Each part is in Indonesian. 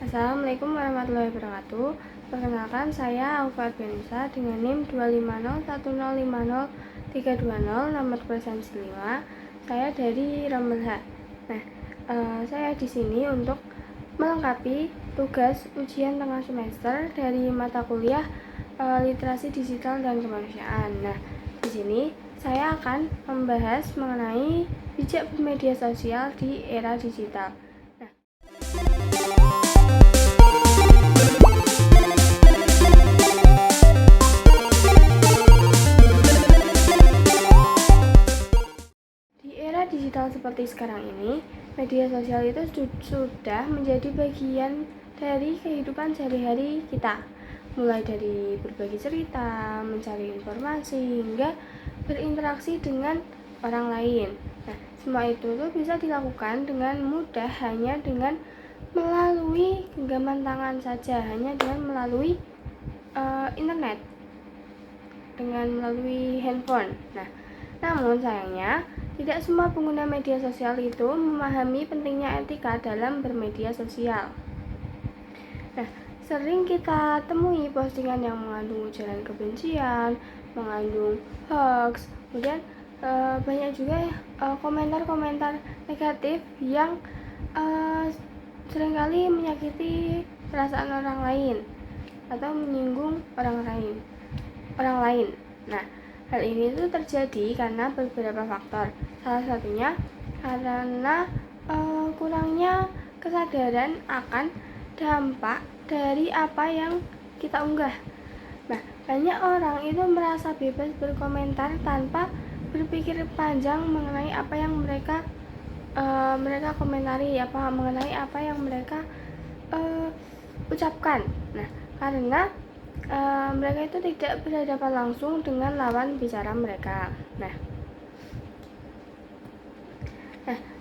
Assalamualaikum warahmatullahi wabarakatuh. Perkenalkan, saya Aufa Arbenisa dengan NIM 250105030, nomor presensi 5. Saya dari Rombel H. Nah, saya di sini untuk melengkapi tugas ujian tengah semester dari mata kuliah literasi digital dan kemanusiaan. Nah, di sini saya akan membahas mengenai bijak bermedia sosial di era digital. Digital seperti sekarang ini, media sosial itu sudah menjadi bagian dari kehidupan sehari-hari kita, mulai dari berbagi cerita, mencari informasi, hingga berinteraksi dengan orang lain. Nah, semua itu tuh bisa dilakukan dengan mudah hanya dengan melalui genggaman tangan saja, hanya dengan melalui internet, dengan melalui handphone. Nah, namun sayangnya tidak semua pengguna media sosial itu memahami pentingnya etika dalam bermedia sosial. Nah, sering kita temui postingan yang mengandung ujaran kebencian, mengandung hoax, kemudian banyak juga komentar-komentar negatif yang seringkali menyakiti perasaan orang lain atau menyinggung orang lain. Nah, hal ini itu terjadi karena beberapa faktor. Salah satunya karena kurangnya kesadaran akan dampak dari apa yang kita unggah. Nah, banyak orang itu merasa bebas berkomentar tanpa berpikir panjang mengenai apa yang mereka komentari, mengenai apa yang mereka ucapkan. Nah, karena mereka itu tidak berhadapan langsung dengan lawan bicara mereka. Nah,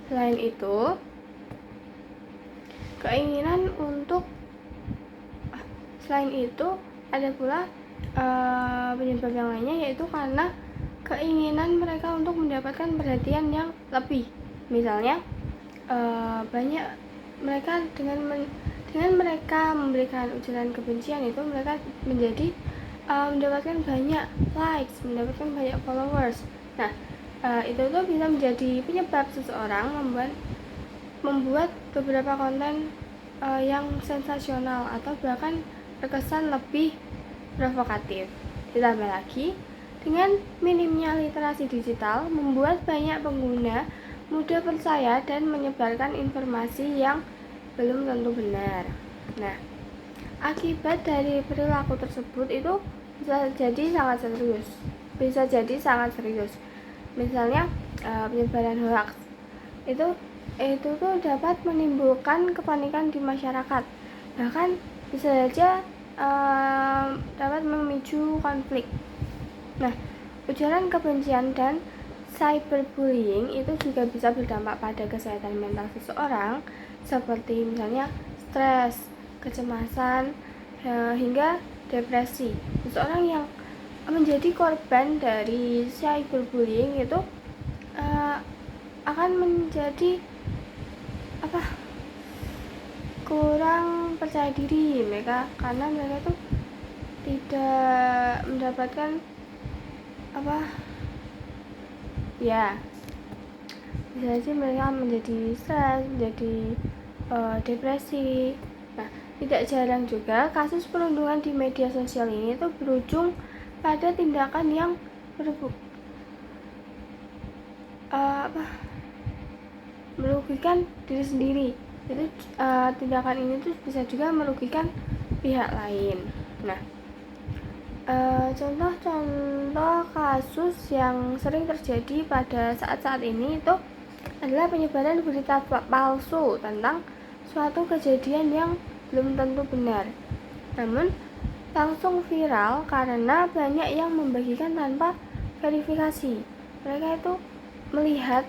selain itu, ada pula penyebab yang lainnya, yaitu karena keinginan mereka untuk mendapatkan perhatian yang lebih. Misalnya, banyak mereka dengan mereka memberikan ujaran kebencian itu, mereka menjadi mendapatkan banyak likes, mendapatkan banyak followers. Nah, itu tuh bisa menjadi penyebab seseorang membuat beberapa konten yang sensasional atau bahkan terkesan lebih provokatif. Ditambah lagi, dengan minimnya literasi digital membuat banyak pengguna mudah percaya dan menyebarkan informasi yang belum tentu benar. Nah, akibat dari perilaku tersebut itu bisa jadi sangat serius. Misalnya penyebaran hoax itu tuh dapat menimbulkan kepanikan di masyarakat, bahkan bisa saja dapat memicu konflik. Nah, ujaran kebencian dan cyberbullying itu juga bisa berdampak pada kesehatan mental seseorang, seperti misalnya stres, kecemasan, hingga depresi. Seseorang yang menjadi korban dari cyberbullying itu akan menjadi kurang percaya diri mereka, karena mereka itu tidak mendapatkan bisa sih mereka menjadi stres, menjadi depresi. Nah, tidak jarang juga kasus perundungan di media sosial ini tuh berujung pada tindakan yang merugikan diri sendiri. Itu tindakan ini tuh bisa juga merugikan pihak lain. Nah, contoh-contoh kasus yang sering terjadi pada saat-saat ini itu adalah penyebaran berita palsu tentang suatu kejadian yang belum tentu benar, namun langsung viral karena banyak yang membagikan tanpa verifikasi. Mereka itu melihat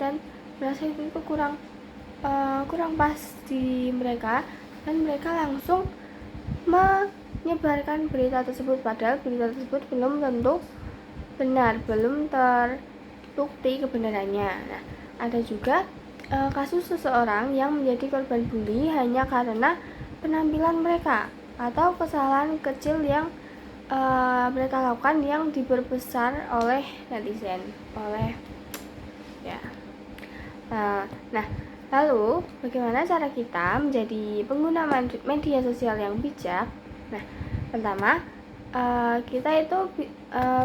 dan merasa itu kurang pas di mereka, dan mereka langsung menyebarkan berita tersebut, padahal berita tersebut belum tentu benar, belum terbukti kebenarannya. Nah, ada juga kasus seseorang yang menjadi korban bully hanya karena penampilan mereka atau kesalahan kecil yang mereka lakukan yang diperbesar oleh netizen, ya. Nah, lalu bagaimana cara kita menjadi pengguna media sosial yang bijak? Nah, pertama, kita itu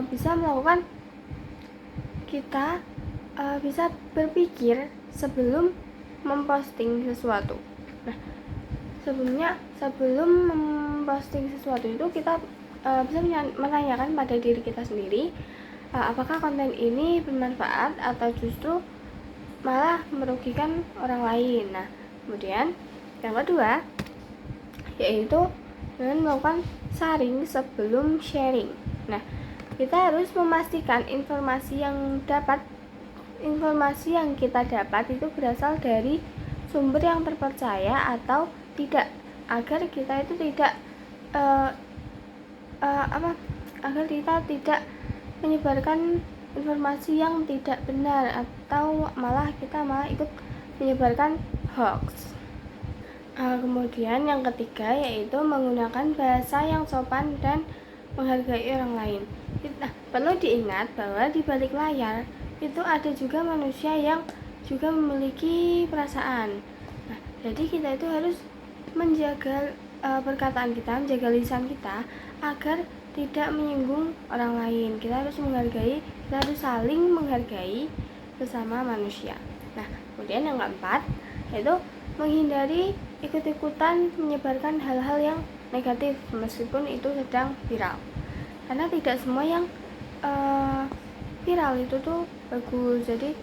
bisa melakukan, kita bisa berpikir sebelum memposting sesuatu. Nah, sebelum memposting sesuatu itu kita bisa menanyakan pada diri kita sendiri, apakah konten ini bermanfaat atau justru malah merugikan orang lain. Nah, kemudian yang kedua yaitu dengan melakukan saring sebelum sharing. Nah, kita harus memastikan informasi yang kita dapat itu berasal dari sumber yang terpercaya atau tidak, agar kita itu tidak agar kita tidak menyebarkan informasi yang tidak benar atau kita malah ikut menyebarkan hoax. Kemudian yang ketiga yaitu menggunakan bahasa yang sopan dan menghargai orang lain. Nah, perlu diingat bahwa di balik layar itu ada juga manusia yang juga memiliki perasaan. Nah, jadi kita itu harus menjaga perkataan kita, menjaga lisan kita agar tidak menyinggung orang lain. Kita harus saling menghargai sesama manusia. Nah, kemudian yang keempat yaitu menghindari ikut-ikutan menyebarkan hal-hal yang negatif meskipun itu sedang viral. Karena tidak semua yang viral itu tuh bagus. Jadi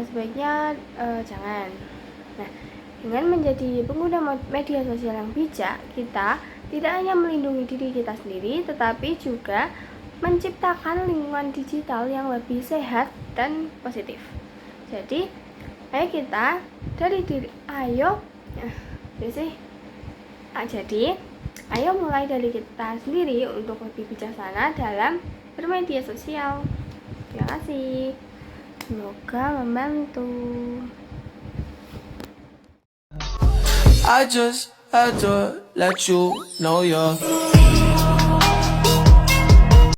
sebaiknya jangan. Nah, dengan menjadi pengguna media sosial yang bijak, kita tidak hanya melindungi diri kita sendiri, tetapi juga menciptakan lingkungan digital yang lebih sehat dan positif. Jadi, ayo mulai dari kita sendiri untuk lebih bijaksana dalam bermedia sosial. Terima kasih. Semoga membantu. I just had to let you know you're